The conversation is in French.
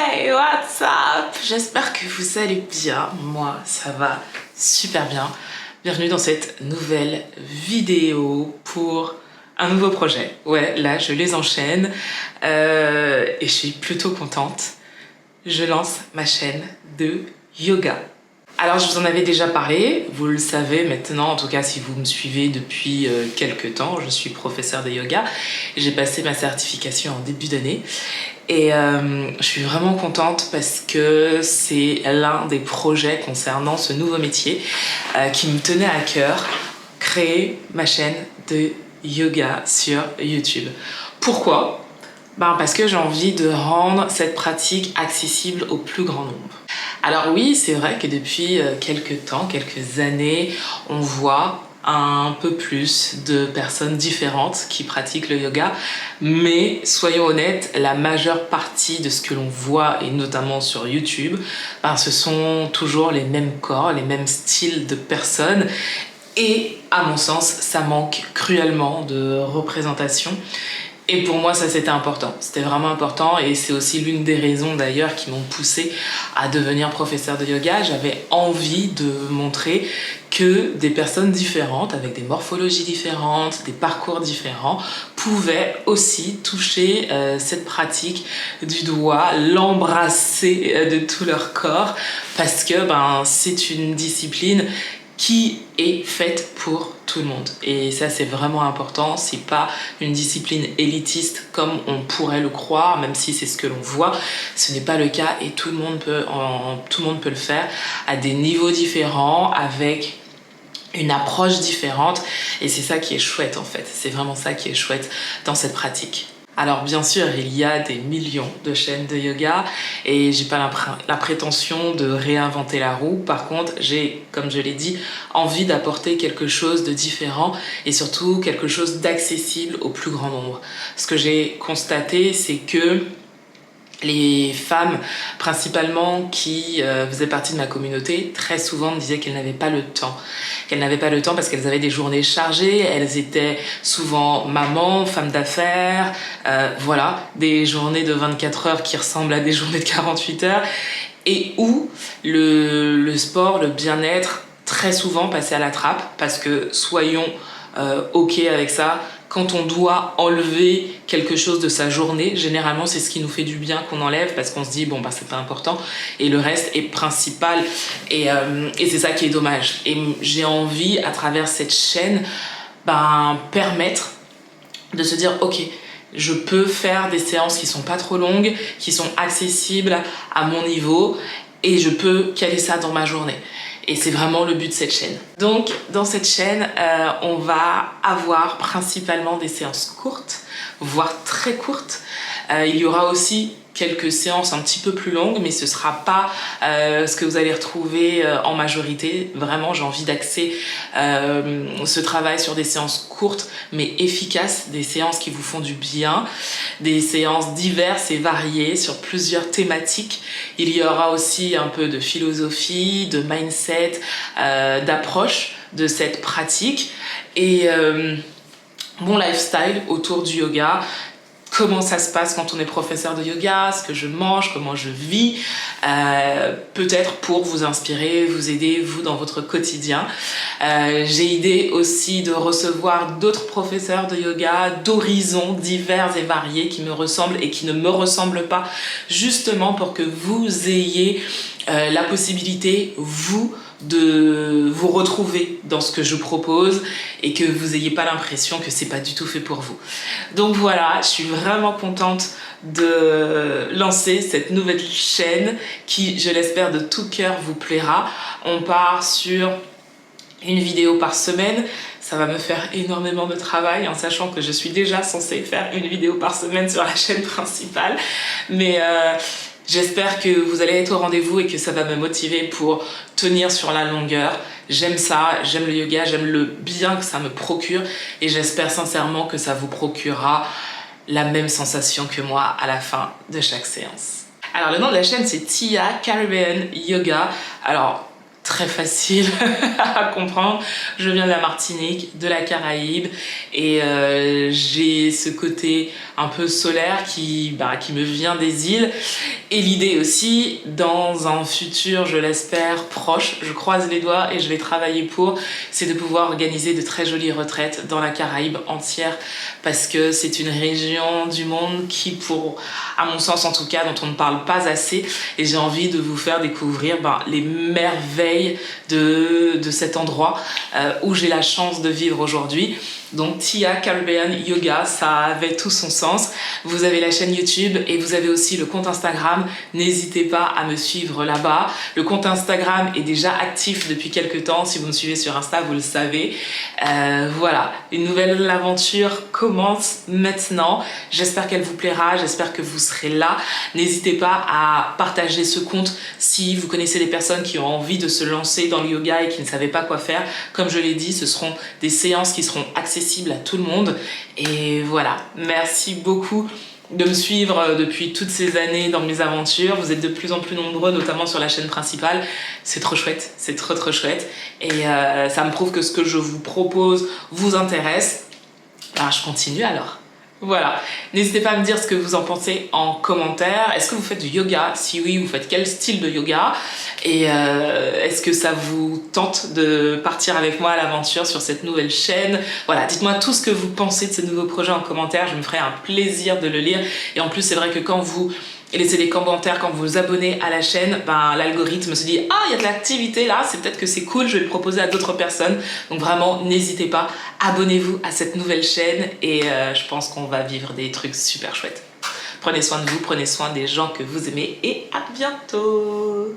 Hey, what's up? J'espère que vous allez bien. Moi, ça va super bien. Bienvenue dans cette nouvelle vidéo pour un nouveau projet. Ouais, là, je les enchaîne et je suis plutôt contente. Je lance ma chaîne de yoga. Alors, je vous en avais déjà parlé, vous le savez maintenant, en tout cas si vous me suivez depuis quelques temps, je suis professeure de yoga. J'ai passé ma certification en début d'année et je suis vraiment contente parce que c'est l'un des projets concernant ce nouveau métier qui me tenait à cœur, créer ma chaîne de yoga sur YouTube. Pourquoi ? Parce que j'ai envie de rendre cette pratique accessible au plus grand nombre. Alors oui, c'est vrai que depuis quelques temps, quelques années, on voit un peu plus de personnes différentes qui pratiquent le yoga, mais soyons honnêtes, la majeure partie de ce que l'on voit, et notamment sur YouTube, ce sont toujours les mêmes corps, les mêmes styles de personnes, et à mon sens, ça manque cruellement de représentation. Et pour moi, ça c'était important, c'était vraiment important et c'est aussi l'une des raisons d'ailleurs qui m'ont poussée à devenir professeur de yoga. J'avais envie de montrer que des personnes différentes, avec des morphologies différentes, des parcours différents, pouvaient aussi toucher cette pratique du doigt, l'embrasser de tout leur corps, parce que c'est une discipline qui est faite pour tout le monde. Et ça, c'est vraiment important. C'est pas une discipline élitiste comme on pourrait le croire, même si c'est ce que l'on voit. Ce n'est pas le cas et tout le monde peut le faire à des niveaux différents, avec une approche différente. Et c'est ça qui est chouette en fait. C'est vraiment ça qui est chouette dans cette pratique. Alors bien sûr, il y a des millions de chaînes de yoga et j'ai pas la prétention de réinventer la roue. Par contre, j'ai, comme je l'ai dit, envie d'apporter quelque chose de différent et surtout quelque chose d'accessible au plus grand nombre. Ce que j'ai constaté, c'est que les femmes, principalement, qui faisaient partie de ma communauté, très souvent me disaient qu'elles n'avaient pas le temps. Qu'elles n'avaient pas le temps parce qu'elles avaient des journées chargées, elles étaient souvent mamans, femmes d'affaires, voilà, des journées de 24 heures qui ressemblent à des journées de 48 heures, et où le sport, le bien-être, très souvent passait à la trappe, parce que soyons ok avec ça, quand on doit enlever quelque chose de sa journée, généralement c'est ce qui nous fait du bien qu'on enlève parce qu'on se dit c'est pas important et le reste est principal et c'est ça qui est dommage. Et j'ai envie à travers cette chaîne permettre de se dire ok, je peux faire des séances qui sont pas trop longues, qui sont accessibles à mon niveau et je peux caler ça dans ma journée. Et c'est vraiment le but de cette chaîne. Donc, dans cette chaîne, on va avoir principalement des séances courtes, voire très courtes. Il y aura aussi quelques séances un petit peu plus longues, mais ce ne sera pas ce que vous allez retrouver en majorité. Vraiment, j'ai envie d'axer ce travail sur des séances courtes, mais efficaces, des séances qui vous font du bien, des séances diverses et variées sur plusieurs thématiques. Il y aura aussi un peu de philosophie, de mindset, d'approche de cette pratique et mon lifestyle autour du yoga. Comment ça se passe quand on est professeur de yoga, ce que je mange, comment je vis, peut-être pour vous inspirer, vous aider, vous, dans votre quotidien. J'ai idée aussi de recevoir d'autres professeurs de yoga d'horizons divers et variés qui me ressemblent et qui ne me ressemblent pas, justement pour que vous ayez la possibilité, vous, de vous retrouver dans ce que je propose et que vous n'ayez pas l'impression que c'est pas du tout fait pour vous. Donc voilà, je suis vraiment contente de lancer cette nouvelle chaîne qui, je l'espère de tout cœur, vous plaira. On part sur une vidéo par semaine. Ça va me faire énormément de travail en sachant que je suis déjà censée faire une vidéo par semaine sur la chaîne principale, mais j'espère que vous allez être au rendez-vous et que ça va me motiver pour tenir sur la longueur. J'aime ça, j'aime le yoga, j'aime le bien que ça me procure et j'espère sincèrement que ça vous procurera la même sensation que moi à la fin de chaque séance. Alors le nom de la chaîne c'est Tia Caribbean Yoga. Alors très facile à comprendre. Je viens de la Martinique, de la Caraïbe, et j'ai ce côté un peu solaire qui me vient des îles. Et l'idée aussi, dans un futur, je l'espère, proche, je croise les doigts et je vais travailler pour, c'est de pouvoir organiser de très jolies retraites dans la Caraïbe entière, parce que c'est une région du monde qui, à mon sens en tout cas, dont on ne parle pas assez, et j'ai envie de vous faire découvrir les merveilles de cet endroit où j'ai la chance de vivre aujourd'hui. Donc Tia Caribbean Yoga, ça avait tout son sens. Vous avez la chaîne YouTube et vous avez aussi le compte Instagram. N'hésitez pas à me suivre là-bas. Le compte Instagram est déjà actif depuis quelques temps. Si vous me suivez sur Insta, vous le savez. Voilà, une nouvelle aventure commence maintenant. J'espère qu'elle vous plaira, j'espère que vous serez là. N'hésitez pas à partager ce compte si vous connaissez des personnes qui ont envie de se lancer dans le yoga et qui ne savaient pas quoi faire. Comme je l'ai dit, ce seront des séances qui seront accessibles à tout le monde. Et voilà, merci beaucoup de me suivre depuis toutes ces années dans mes aventures. Vous êtes de plus en plus nombreux, notamment sur la chaîne principale. C'est trop chouette, c'est trop chouette. Et ça me prouve que ce que je vous propose vous intéresse. Alors je continue alors. Voilà, n'hésitez pas à me dire ce que vous en pensez en commentaire. Est-ce que vous faites du yoga? Si oui, vous faites quel style de yoga? Et est-ce que ça vous tente de partir avec moi à l'aventure sur cette nouvelle chaîne? Voilà, dites-moi tout ce que vous pensez de ce nouveau projet en commentaire, je me ferai un plaisir de le lire. Et en plus, c'est vrai que quand vous laissez des commentaires, quand vous vous abonnez à la chaîne, l'algorithme se dit « Ah, il y a de l'activité là, c'est peut-être que c'est cool, je vais le proposer à d'autres personnes. » Donc vraiment, n'hésitez pas, abonnez-vous à cette nouvelle chaîne et je pense qu'on va vivre des trucs super chouettes. Prenez soin de vous, prenez soin des gens que vous aimez et à bientôt!